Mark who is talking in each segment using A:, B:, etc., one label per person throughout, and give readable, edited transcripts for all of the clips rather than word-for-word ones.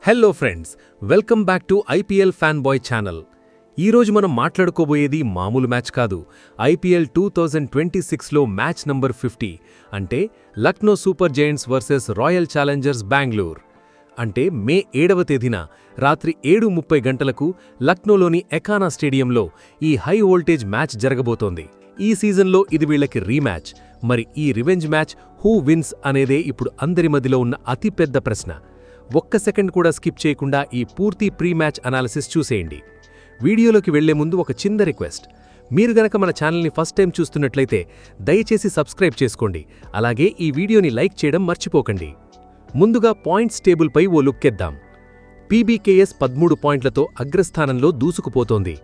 A: Hello friends, welcome back to IPL fan boy channel. ఈరోజు మనం మాట్లాడుకోబోయేది మామూలు మ్యాచ్ కాదు. ఐపీఎల్ 2026లో మ్యాచ్ నంబర్ 50 అంటే Lucknow Super Giants versus royal Challengers Bengaluru. అంటే మే 7వ తేదీన రాత్రి 7:30 గంటలకు లక్నోలోని ఎకానా స్టేడియంలో ఈ హై వోల్టేజ్ మ్యాచ్ జరగబోతోంది. ఈ సీజన్లో ఇది వీళ్లకి రీమ్యాచ్. మరి ఈ రివెంజ్ మ్యాచ్ హూ విన్స్ అనేదే ఇప్పుడు అందరి మధ్యలో ఉన్న అతిపెద్ద ప్రశ్న. ఒక్క సెకండ్ కూడా స్కిప్ చేయకుండా ఈ పూర్తి ప్రీ మ్యాచ్ అనాలిసిస్ చూసేయండి. వీడియోలోకి వెళ్లే ముందు ఒక చిన్న రిక్వెస్ట్. మీరు గనక మన ఛానల్ని ఫస్ట్ టైం చూస్తున్నట్లయితే దయచేసి సబ్స్క్రైబ్ చేసుకోండి. అలాగే ఈ వీడియోని లైక్ చేయడం మర్చిపోకండి. ముందుగా పాయింట్స్ టేబుల్పై ఓ లుక్కేద్దాం. పీబీకేఎస్ 13 పాయింట్లతో అగ్రస్థానంలో దూసుకుపోతోంది.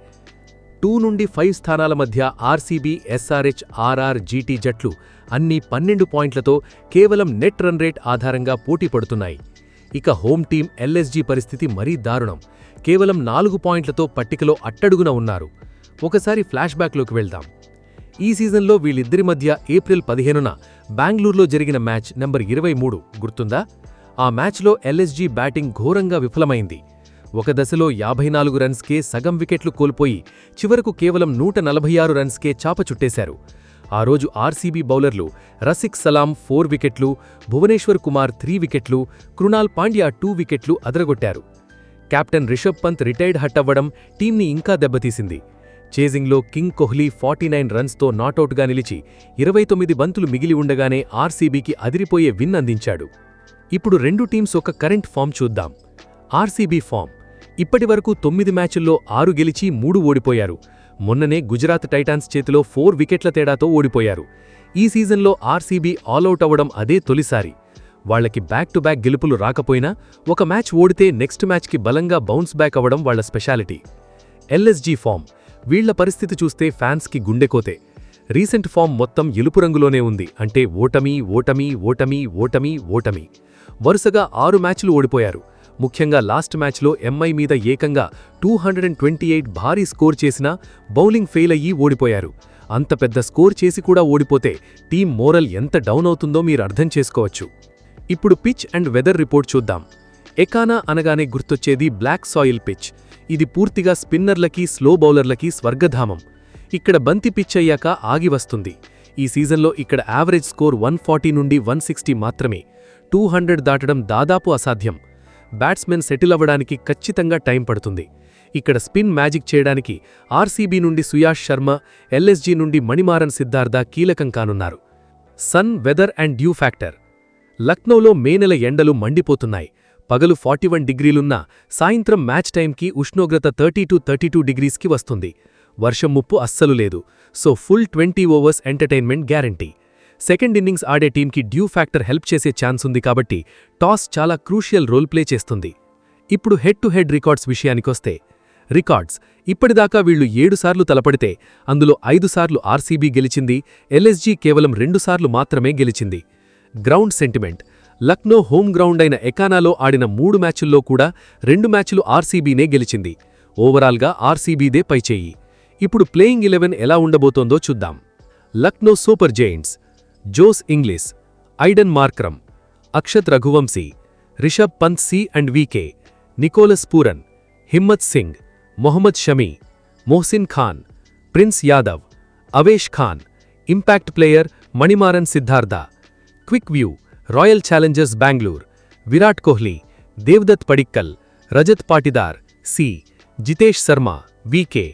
A: 2 నుండి 5 స్థానాల మధ్య ఆర్సీబీ, ఎస్ఆర్హెచ్, ఆర్ఆర్, జీటీ జట్లు అన్నీ 12 పాయింట్లతో కేవలం నెట్ రన్ రేట్ ఆధారంగా పోటీ పడుతున్నాయి. ఇక హోమ్ టీం ఎల్ఎస్జీ పరిస్థితి మరీ దారుణం. కేవలం 4 పాయింట్లతో పట్టికలో అట్టడుగున ఉన్నారు. ఒకసారి ఫ్లాష్ బ్యాక్లోకి వెళ్దాం. ఈ సీజన్లో వీళ్ళిద్దరి మధ్య ఏప్రిల్ 15న బెంగళూరులో జరిగిన మ్యాచ్ నంబర్ 23 గుర్తుందా? ఆ మ్యాచ్లో ఎల్ఎస్జీ బ్యాటింగ్ ఘోరంగా విఫలమైంది. ఒక దశలో 54 రన్స్కే సగం వికెట్లు కోల్పోయి చివరకు కేవలం 146 రన్స్కే చాప చుట్టేశారు. ఆ రోజు ఆర్సీబీ బౌలర్లు రసిక్ సలాం 4 వికెట్లు, భువనేశ్వర్ కుమార్ 3 వికెట్లు, కృణాల్ పాండ్యా 2 వికెట్లు అదరగొట్టారు. కెప్టెన్ రిషబ్ పంత్ రిటైర్డ్ హట్టవ్వడం టీంని ఇంకా దెబ్బతీసింది. చేజింగ్లో కింగ్ కోహ్లీ 49 రన్స్తో నాటౌట్గా నిలిచి 29 బంతులు మిగిలి ఉండగానే ఆర్సీబీకి అదిరిపోయే విన్ అందించాడు. ఇప్పుడు రెండు టీమ్స్ ఒక కరెంట్ ఫామ్ చూద్దాం. ఆర్సీబీ ఫామ్ ఇప్పటివరకు 9 మ్యాచుల్లో 6 గెలిచి 3 ఓడిపోయారు. మొన్ననే గుజరాత్ టైటాన్స్ చేతిలో 4 వికెట్ల తేడాతో ఓడిపోయారు. ఈ సీజన్లో ఆర్సీబీ ఆల్అవుట్ అవ్వడం అదే తొలిసారి. వాళ్లకి బ్యాక్ టు బ్యాక్ గెలుపులు రాకపోయినా ఒక మ్యాచ్ ఓడితే నెక్స్ట్ మ్యాచ్కి బలంగా బౌన్స్ బ్యాక్ అవ్వడం వాళ్ల స్పెషాలిటీ. ఎల్ఎస్జీ ఫామ్ వీళ్ల పరిస్థితి చూస్తే ఫ్యాన్స్కి గుండెకోతే. రీసెంట్ ఫామ్ మొత్తం ఎలుపు రంగులోనే ఉంది. అంటే ఓటమి ఓటమి ఓటమి ఓటమి ఓటమి. వరుసగా 6 మ్యాచ్లు ఓడిపోయారు. ముఖ్యంగా లాస్ట్ మ్యాచ్లో ఎంఐ మీద ఏకంగా 228 భారీ స్కోర్ చేసినా బౌలింగ్ ఫెయిల్ అయ్యి ఓడిపోయారు. అంత పెద్ద స్కోర్ చేసి కూడా ఓడిపోతే టీం మోరల్ ఎంత డౌన్ అవుతుందో మీరు అర్థం చేసుకోవచ్చు. ఇప్పుడు పిచ్ అండ్ వెదర్ రిపోర్ట్ చూద్దాం. ఎకానా అనగానే గుర్తొచ్చేది బ్లాక్ సాయిల్ పిచ్. ఇది పూర్తిగా స్పిన్నర్లకి, స్లో బౌలర్లకి స్వర్గధామం. ఇక్కడ బంతి పిచ్ అయ్యాక ఆగి వస్తుంది. ఈ సీజన్లో ఇక్కడ యావరేజ్ స్కోర్ 140 నుండి 160 మాత్రమే. 200 దాటడం దాదాపు అసాధ్యం. బ్యాట్స్మెన్ సెటిల్ అవ్వడానికి ఖచ్చితంగా టైం పడుతుంది. ఇక్కడ స్పిన్ మ్యాజిక్ చేయడానికి ఆర్సీబీ నుండి సుయాష్ శర్మ, ఎల్ఎస్జీ నుండి మణిమారన్ సిద్ధార్థ కీలకం కానున్నారు. Sun, weather and dew factor. లక్నోలో మే నెల ఎండలు మండిపోతున్నాయి. పగలు 41 డిగ్రీలున్నా సాయంత్రం మ్యాచ్ టైంకి ఉష్ణోగ్రత 30-32 డిగ్రీస్కి వస్తుంది. వర్షం ముప్పు అస్సలు లేదు. So full 20 overs entertainment guarantee. Second innings ఆడే టీంకి డ్యూ ఫ్యాక్టర్ హెల్ప్ చేసే ఛాన్స్ ఉంది కాబట్టి టాస్ చాలా క్రూషియల్ రోల్ ప్లే చేస్తుంది. ఇప్పుడు హెడ్ టు హెడ్ రికార్డ్స్ విషయానికొస్తే, రికార్డ్స్ ఇప్పటిదాకా వీళ్లు 7 సార్లు తలపడితే అందులో 5 సార్లు ఆర్సీబీ గెలిచింది. ఎల్ఎస్జీ కేవలం 2 సార్లు మాత్రమే గెలిచింది. Ground sentiment. Lucknow home ground అయిన ఎకానాలో ఆడిన 3 మ్యాచుల్లో కూడా 2 మ్యాచ్లు ఆర్సీబీనే గెలిచింది. ఓవరాల్గా ఆర్సీబీదే పైచేయి. ఇప్పుడు ప్లేయింగ్ 11 ఎలా ఉండబోతోందో చూద్దాం. Lucknow Super Giants: Jos Inglis, Aiden Markram, Akshat Raghuvanshi, Rishabh Pant C and VK, Nicholas Pooran, Himmat Singh, Mohammed Shami, Mohsin Khan, Prince Yadav, Avesh Khan. Impact player Manimaran Siddharth. Quick view: Royal Challengers Bengaluru, Virat Kohli, Devdutt Padikkal, Rajat Patidar C, Jitesh Sharma VK,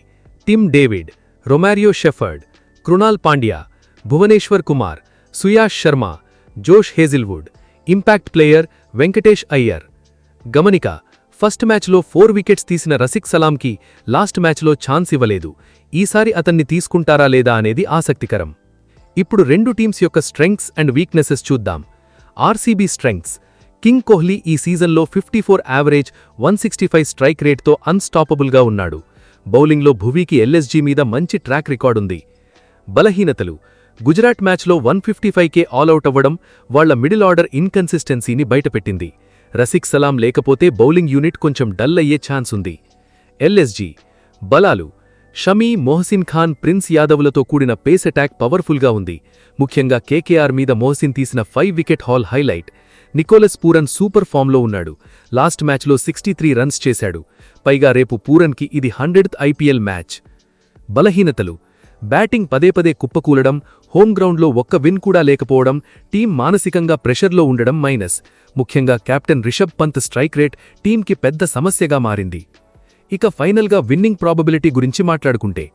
A: Tim David, Romario Shepherd, Krunal Pandya, Bhuvneshwar Kumar, Suyash Sharma, Josh Hazlewood. Impact player Venkatesh Iyer. గమనిక: ఫస్ట్ మ్యాచ్లో 4 వికెట్స్ తీసిన రసిక్ సలాంకి లాస్ట్ మ్యాచ్లో chance ఇవ్వలేదు. ఈసారి అతన్ని తీసుకుంటారా లేదా అనేది ఆసక్తికరం. ఇప్పుడు రెండు టీమ్స్ యొక్క స్ట్రెంగ్త్స్ అండ్ వీక్నెసెస్ చూద్దాం. RCB strengths. కింగ్ కోహ్లీ ఈ సీజన్లో 54 యావరేజ్, 165 స్ట్రైక్ రేట్తో అన్స్టాపబుల్గా ఉన్నాడు. బౌలింగ్లో భువీకి ఎల్ఎస్జీ మీద మంచి ట్రాక్ రికార్డుంది. బలహీనతలు. గుజరాత్ మ్యాచ్లో 155కే ఆల్అవుట్ అవ్వడం వాళ్ల మిడిల్ ఆర్డర్ ఇన్కన్సిస్టెన్సీని బయటపెట్టింది. రసిక్ సలాం లేకపోతే బౌలింగ్ యూనిట్ కొంచెం డల్ అయ్యే ఛాన్స్ ఉంది. ఎల్ఎస్జీ బలాలు. షమీ, మొహసిన్ ఖాన్, ప్రిన్స్ యాదవ్లతో కూడిన పేస్ అటాక్ పవర్ఫుల్గా ఉంది. ముఖ్యంగా కేకేఆర్ మీద మొహసిన్ తీసిన 5 wicket haul highlight. Nicholas Pooran super ఫామ్లో ఉన్నాడు. లాస్ట్ మ్యాచ్లో 63 రన్స్ చేశాడు. పైగా రేపు పూరన్కి ఇది 100th ఐపీఎల్ మ్యాచ్. బలహీనతలు: బ్యాటింగ్ పదే కుప్పకూలడం, హోమ్ గ్రౌండ్లో ఒక్క విన్ కూడా లేకపోవడం, టీం మానసికంగా ప్రెషర్లో ఉండడం మైనస్. ముఖ్యంగా captain Rishabh Pant strike rate టీంకి పెద్ద సమస్యగా మారింది. ఇక ఫైనల్గా విన్నింగ్ ప్రాబబిలిటీ గురించి మాట్లాడుకుంటే,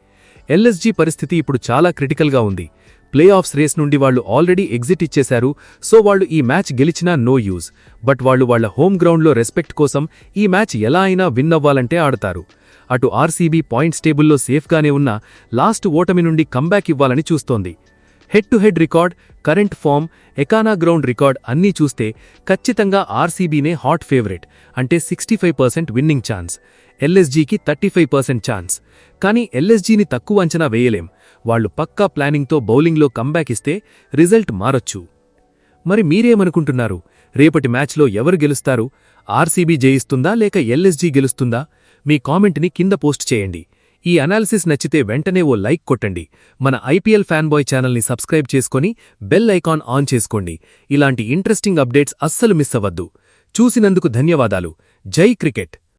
A: ఎల్ఎస్జీ పరిస్థితి ఇప్పుడు చాలా క్రిటికల్గా ఉంది. ప్లే ఆఫ్స్ రేస్ నుండి వాళ్లు ఆల్రెడీ ఎగ్జిట్ ఇచ్చేశారు. సో వాళ్లు ఈ మ్యాచ్ గెలిచినా నో యూజ్. బట్ వాళ్లు వాళ్ల హోమ్ గ్రౌండ్లో రెస్పెక్ట్ కోసం ఈ మ్యాచ్ ఎలా అయినా విన్ అవ్వాలంటే ఆడతారు. అటు ఆర్సీబీ పాయింట్స్ టేబుల్లో సేఫ్గానే ఉన్నా లాస్ట్ ఓటమి నుండి కంబ్యాక్ ఇవ్వాలని చూస్తోంది. Head to head record, current form, Ekana ground record అన్నీ చూస్తే ఖచ్చితంగా ఆర్సీబీనే హాట్ ఫేవరెట్. అంటే 65% విన్నింగ్ ఛాన్స్, ఎల్ఎస్జీకి 35% ఛాన్స్. కానీ ఎల్ఎస్జీని తక్కువ అంచనా వేయలేం. వాళ్లు పక్కా ప్లానింగ్తో బౌలింగ్లో కంబ్యాక్ ఇస్తే రిజల్ట్ మారొచ్చు. మరి మీరేమనుకుంటున్నారు? రేపటి మ్యాచ్లో ఎవరు గెలుస్తారు? ఆర్సీబీ జయిస్తుందా లేక ఎల్ఎస్జీ గెలుస్తుందా? మీ కామెంట్ని కింద పోస్ట్ చేయండి. ఈ అనాలిసిస్ నచ్చితే వెంటనే ఓ లైక్ కొట్టండి. మన ఐపీఎల్ ఫ్యాన్ బాయ్ ఛానల్ని సబ్స్క్రైబ్ చేసుకొని బెల్ ఐకాన్ ఆన్ చేసుకోండి. ఇలాంటి ఇంట్రెస్టింగ్ అప్డేట్స్ అస్సలు మిస్ అవ్వద్దు. చూసినందుకు ధన్యవాదాలు. జై క్రికెట్.